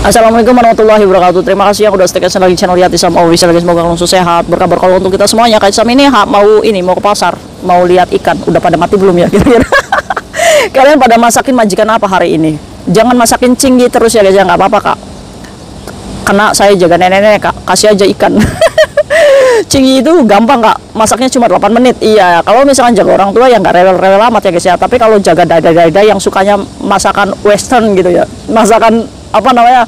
Assalamualaikum warahmatullahi wabarakatuh. Terima kasih yang udah stay lagi channel Yati sama Official guys. Semoga langsung sehat, berkabar kalau untuk kita semuanya. Kayak sama ini mau ke pasar, mau lihat ikan. Udah pada mati belum ya kira-kira? Kalian pada masakin majikan apa hari ini? Jangan masakin cinggi terus ya guys ya, nggak apa-apa kak. Karena saya jaga nenek-nenek kak, kasih aja ikan. Cinggi itu gampang kak, masaknya cuma 8 menit. Iya, kalau misalkan jaga orang tua ya nggak rewel-rewel amat ya guys ya. Tapi kalau jaga dada-dada yang sukanya masakan western gitu ya, masakan apa namanya,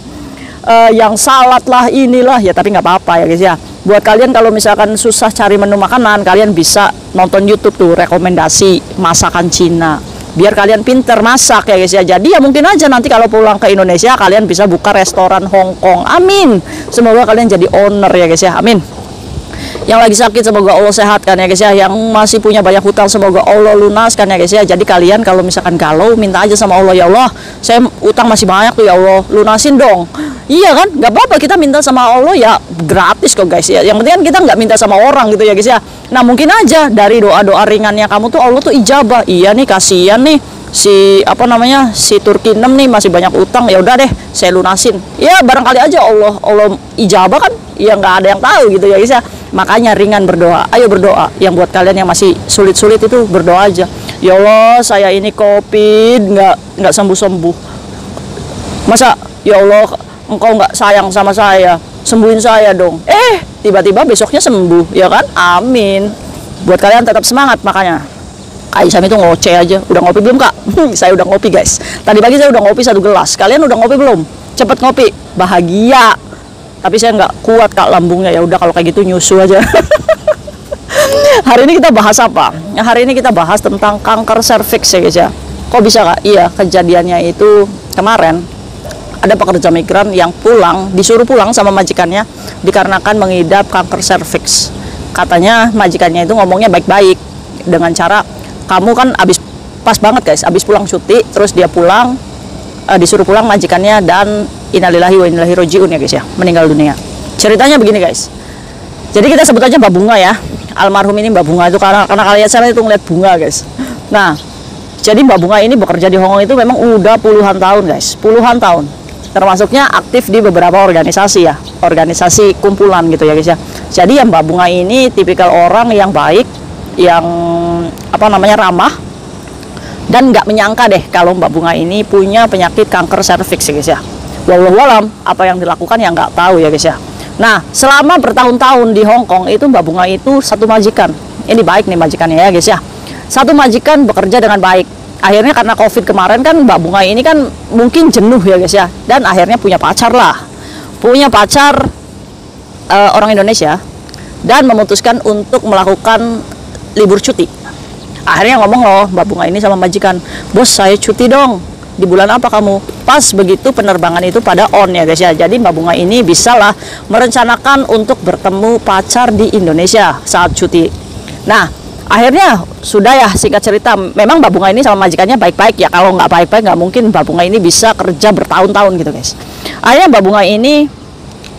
yang salad lah inilah ya, tapi nggak apa-apa ya guys ya. Buat kalian kalau misalkan susah cari menu makanan, kalian bisa nonton YouTube tuh rekomendasi masakan Cina, biar kalian pinter masak ya guys ya. Jadi ya mungkin aja nanti kalau pulang ke Indonesia kalian bisa buka restoran Hong Kong. Amin, semoga kalian jadi owner ya guys ya, amin. Yang lagi sakit semoga Allah sehatkan ya guys ya. Yang masih punya banyak hutang semoga Allah lunaskan ya guys ya. Jadi kalian kalau misalkan galau, minta aja sama Allah, ya Allah saya utang masih banyak tuh ya Allah, lunasin dong. Iya kan, nggak apa-apa kita minta sama Allah ya, gratis kok guys ya. Yang penting kan kita nggak minta sama orang gitu ya guys ya. Nah mungkin aja dari doa-doa ringannya kamu tuh Allah tuh ijabah. Iya nih, kasihan nih si apa namanya, si Turki 6 nih masih banyak utang, ya udah deh saya lunasin. Ya barangkali aja Allah ijabah kan, ya nggak ada yang tahu gitu ya guys ya. Makanya ringan berdoa, ayo berdoa. Yang buat kalian yang masih sulit-sulit itu berdoa aja. Ya Allah saya ini COVID nggak sembuh-sembuh, masa ya Allah engkau nggak sayang sama saya, sembuhin saya dong. Tiba-tiba besoknya sembuh ya kan, amin. Buat kalian tetap semangat. Makanya Kak Isam itu ngoceh aja. Udah ngopi belum kak? Saya udah ngopi guys, tadi pagi saya udah ngopi 1 gelas. Kalian udah ngopi belum? Cepet ngopi, bahagia. Tapi saya nggak kuat kak lambungnya. Ya udah kalau kayak gitu nyusu aja. Hari ini kita bahas apa? Hari ini kita bahas tentang kanker serviks ya guys ya. Kok bisa kak? Iya, kejadiannya itu kemarin ada pekerja migran yang disuruh pulang sama majikannya dikarenakan mengidap kanker serviks. Katanya majikannya itu ngomongnya baik-baik dengan cara, kamu kan pas banget guys, abis pulang cuti, terus dia pulang, disuruh pulang majikannya, dan innalillahi wa inna ilaihi rajiun ya guys ya, meninggal dunia. Ceritanya begini guys, jadi kita sebut aja Mbak Bunga ya. Almarhum ini Mbak Bunga itu karena kalian sana itu ngeliat bunga guys. Nah jadi Mbak Bunga ini bekerja di Hong Kong itu memang udah puluhan tahun guys, puluhan tahun. Termasuknya aktif di beberapa organisasi ya, organisasi kumpulan gitu ya guys ya. Jadi yang Mbak Bunga ini tipikal orang yang baik, yang apa namanya, ramah, dan nggak menyangka deh kalau Mbak Bunga ini punya penyakit kanker serviks ya guys ya. Wallahualam apa yang dilakukan ya nggak tahu ya guys ya. Nah selama bertahun-tahun di Hong Kong itu Mbak Bunga itu satu majikan, ini baik nih majikannya ya guys ya, satu majikan bekerja dengan baik. Akhirnya karena COVID kemarin kan Mbak Bunga ini kan mungkin jenuh ya guys ya, dan akhirnya punya pacar orang Indonesia, dan memutuskan untuk melakukan libur cuti. Akhirnya ngomong loh Mbak Bunga ini sama majikan, bos saya cuti dong, di bulan apa kamu? Pas begitu penerbangan itu pada on ya guys ya. Jadi Mbak Bunga ini bisalah merencanakan untuk bertemu pacar di Indonesia saat cuti. Nah akhirnya sudah ya, singkat cerita memang Mbak Bunga ini sama majikannya baik-baik ya. Kalau nggak baik-baik nggak mungkin Mbak Bunga ini bisa kerja bertahun-tahun gitu guys. Akhirnya Mbak Bunga ini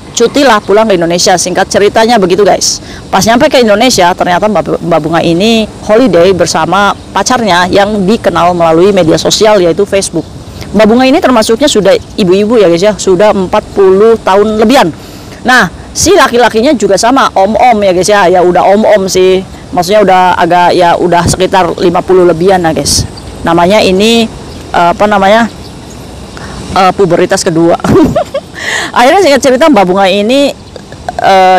cuti lah pulang ke Indonesia, singkat ceritanya begitu guys. Pas nyampe ke Indonesia ternyata Mbak Bunga ini holiday bersama pacarnya yang dikenal melalui media sosial yaitu Facebook. Mbak Bunga ini termasuknya sudah ibu-ibu ya guys ya, sudah 40 tahun lebihan. Nah si laki-lakinya juga sama, om-om ya guys ya, ya udah om-om sih, maksudnya udah agak ya udah sekitar 50 lebihan ya guys. Namanya ini apa namanya, puberitas kedua. Akhirnya singkat cerita Mbak Bunga ini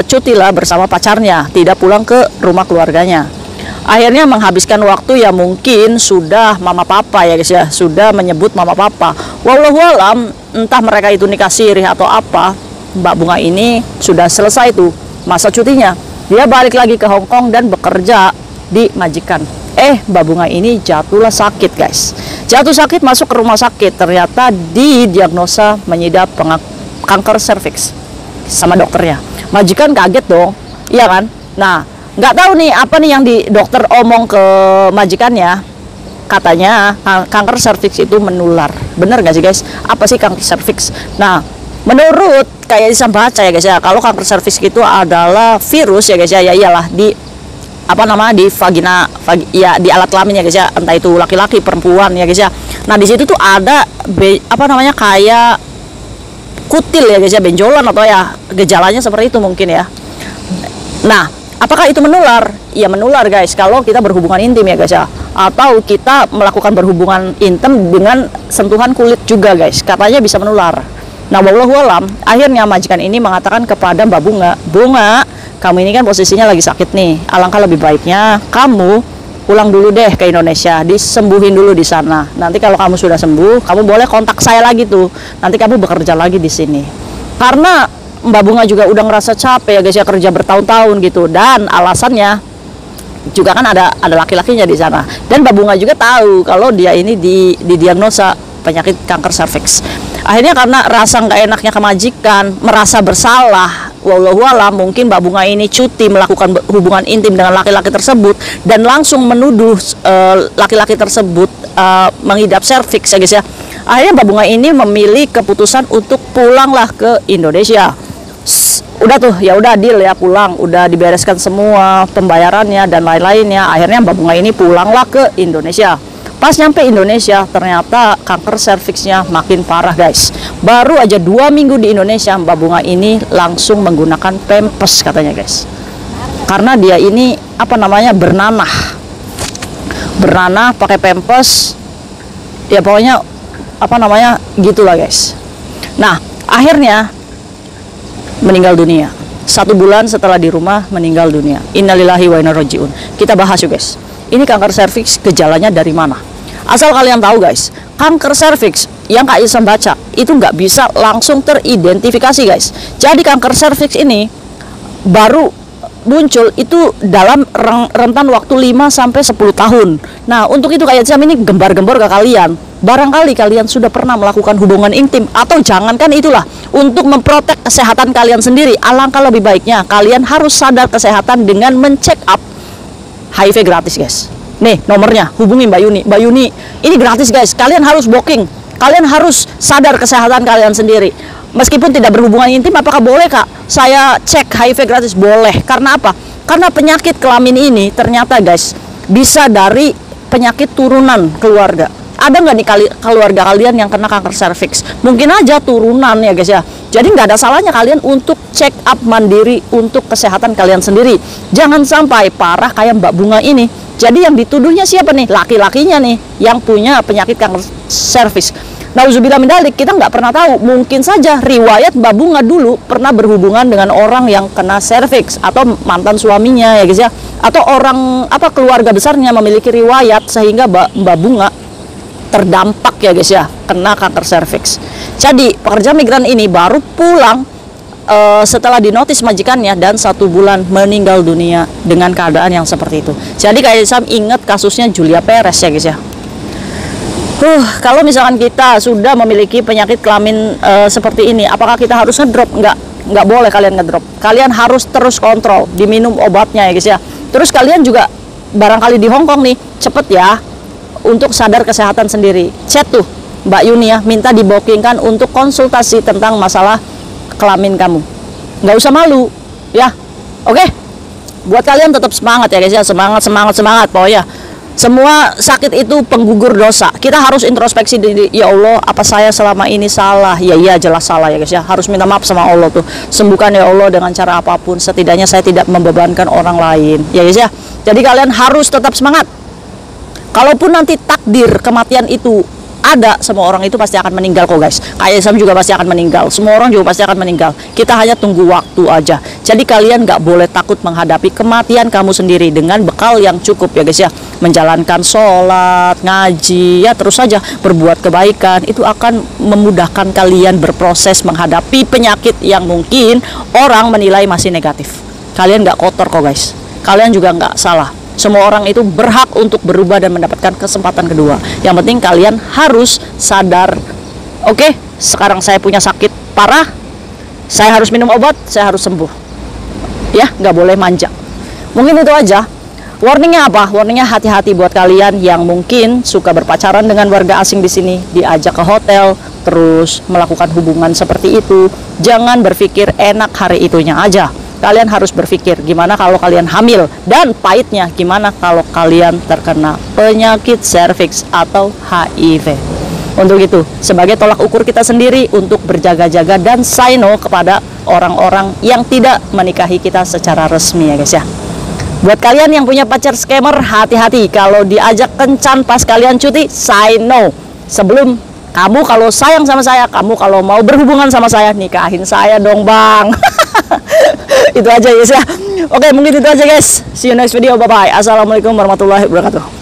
cuti lah bersama pacarnya, tidak pulang ke rumah keluarganya. Akhirnya menghabiskan waktu ya mungkin sudah mama papa ya guys ya, sudah menyebut mama papa. Wallahualam entah mereka itu nikah sirih atau apa. Mbak Bunga ini sudah selesai tuh masa cutinya, dia balik lagi ke Hong Kong dan bekerja di majikan. Mbak Bunga ini jatuhlah sakit guys, jatuh sakit, masuk ke rumah sakit, ternyata didiagnosa mengidap kanker serviks sama dokternya. Majikan kaget dong, iya kan? Nah nggak tahu nih apa nih yang di dokter omong ke majikannya. Katanya kanker serviks itu menular. Bener nggak sih guys? Apa sih kanker serviks? Nah menurut kayak bisa baca ya guys ya, kalau kanker serviks itu adalah virus ya guys ya, ya iyalah di apa nama, di vagina ya, di alat kelamin ya guys ya, entah itu laki-laki perempuan ya guys ya. Nah di situ tuh ada apa namanya, kayak kutil ya guys ya, benjolan atau ya gejalanya seperti itu mungkin ya. Nah, apakah itu menular? Ya menular guys, kalau kita berhubungan intim ya guys ya, atau kita melakukan berhubungan intim dengan sentuhan kulit juga guys, katanya bisa menular. Nah, wallahu alam, akhirnya majikan ini mengatakan kepada Mbak Bunga, Bunga, kamu ini kan posisinya lagi sakit nih, alangkah lebih baiknya kamu pulang dulu deh ke Indonesia, disembuhin dulu di sana. Nanti kalau kamu sudah sembuh, kamu boleh kontak saya lagi tuh. Nanti kamu bekerja lagi di sini. Karena Mbak Bunga juga udah ngerasa capek ya guys ya, kerja bertahun-tahun gitu. Dan alasannya juga kan ada laki-lakinya di sana. Dan Mbak Bunga juga tahu kalau dia ini didiagnosa penyakit kanker serviks. Akhirnya karena rasa nggak enaknya ke majikan, merasa bersalah, wallahu alam, mungkin Mbak Bunga ini cuti melakukan hubungan intim dengan laki-laki tersebut dan langsung menuduh laki-laki tersebut mengidap serviks ya guys ya. Akhirnya Mbak Bunga ini memilih keputusan untuk pulanglah ke Indonesia. Udah tuh, ya udah deal ya, pulang, udah dibereskan semua pembayarannya dan lain-lainnya. Akhirnya Mbak Bunga ini pulanglah ke Indonesia. Pas nyampe Indonesia, ternyata kanker serviksnya makin parah guys. Baru aja 2 minggu di Indonesia, Mbak Bunga ini langsung menggunakan pampers katanya guys. Karena dia ini apa namanya, bernanah pakai pampers. Ya pokoknya apa namanya gitulah guys. Nah, akhirnya meninggal dunia. 1 bulan setelah di rumah meninggal dunia. Innalillahi wa inna ilaihi rajiun. Kita bahas yuk guys. Ini kanker serviks gejalanya dari mana? Asal kalian tahu guys, kanker serviks yang Kak Isam baca itu nggak bisa langsung teridentifikasi guys. Jadi kanker serviks ini baru muncul itu dalam rentan waktu 5-10 tahun. Nah, untuk itu Kak Isam ini gembar-gembor ke kalian. Barangkali kalian sudah pernah melakukan hubungan intim, atau jangankan itulah, untuk memprotek kesehatan kalian sendiri, alangkah lebih baiknya kalian harus sadar kesehatan dengan mencek up HIV gratis guys. Nih nomornya, hubungi Mbak Yuni. Mbak Yuni, ini gratis guys, kalian harus booking, kalian harus sadar kesehatan kalian sendiri. Meskipun tidak berhubungan intim, apakah boleh Kak saya cek HIV gratis? Boleh. Karena apa? Karena penyakit kelamin ini ternyata guys bisa dari penyakit turunan keluarga. Ada nggak nih keluarga kalian yang kena kanker serviks? Mungkin aja turunan ya guys ya. Jadi nggak ada salahnya kalian untuk check up mandiri untuk kesehatan kalian sendiri. Jangan sampai parah kayak Mbak Bunga ini. Jadi yang dituduhnya siapa nih? Laki-lakinya nih yang punya penyakit kanker serviks. Nauzubillah min dzalik, kita nggak pernah tahu. Mungkin saja riwayat Mbak Bunga dulu pernah berhubungan dengan orang yang kena serviks, atau mantan suaminya ya guys ya, atau orang keluarga besarnya memiliki riwayat sehingga Mbak Bunga terdampak ya guys ya, kena kanker serviks. Jadi pekerja migran ini baru pulang setelah dinotis majikannya dan 1 bulan meninggal dunia dengan keadaan yang seperti itu. Jadi kayak Sam ingat kasusnya Julia Perez ya guys ya. Kalau misalkan kita sudah memiliki penyakit kelamin seperti ini, apakah kita harus ngedrop? Nggak boleh kalian ngedrop. Kalian harus terus kontrol, diminum obatnya ya guys ya. Terus kalian juga barangkali di Hong Kong nih, cepet ya untuk sadar kesehatan sendiri. Chat tuh Mbak Yuni ya, minta dibookingkan untuk konsultasi tentang masalah kelamin kamu. Nggak usah malu ya. Oke, buat kalian tetap semangat ya guys ya, semangat pokoknya. Semua sakit itu penggugur dosa. Kita harus introspeksi diri. Ya Allah, apa saya selama ini salah? Ya iya, jelas salah ya guys ya. Harus minta maaf sama Allah tuh. Sembuhkan ya Allah dengan cara apapun. Setidaknya saya tidak membebankan orang lain ya guys ya. Jadi kalian harus tetap semangat. Kalaupun nanti takdir kematian itu ada, semua orang itu pasti akan meninggal kok guys. Kayak Isam juga pasti akan meninggal, semua orang juga pasti akan meninggal. Kita hanya tunggu waktu aja. Jadi kalian nggak boleh takut menghadapi kematian kamu sendiri dengan bekal yang cukup ya guys ya. Menjalankan sholat, ngaji, ya terus saja berbuat kebaikan. Itu akan memudahkan kalian berproses menghadapi penyakit yang mungkin orang menilai masih negatif. Kalian nggak kotor kok guys. Kalian juga nggak salah. Semua orang itu berhak untuk berubah dan mendapatkan kesempatan kedua. Yang penting kalian harus sadar. Oke, sekarang saya punya sakit parah, saya harus minum obat, saya harus sembuh. Ya, nggak boleh manja. Mungkin itu aja. Warningnya apa? Warningnya hati-hati buat kalian yang mungkin suka berpacaran dengan warga asing di sini, diajak ke hotel, terus melakukan hubungan seperti itu. Jangan berpikir enak hari itunya aja. Kalian harus berpikir gimana kalau kalian hamil, dan pahitnya gimana kalau kalian terkena penyakit serviks atau HIV. Untuk itu, sebagai tolak ukur kita sendiri untuk berjaga-jaga dan say no kepada orang-orang yang tidak menikahi kita secara resmi ya guys ya. Buat kalian yang punya pacar scammer, hati-hati kalau diajak kencan pas kalian cuti, say no. Sebelum kamu kalau sayang sama saya, kamu kalau mau berhubungan sama saya, nikahin saya dong bang. Itu aja guys ya. Oke, mungkin itu aja guys. See you next video, bye bye. Assalamualaikum warahmatullahi wabarakatuh.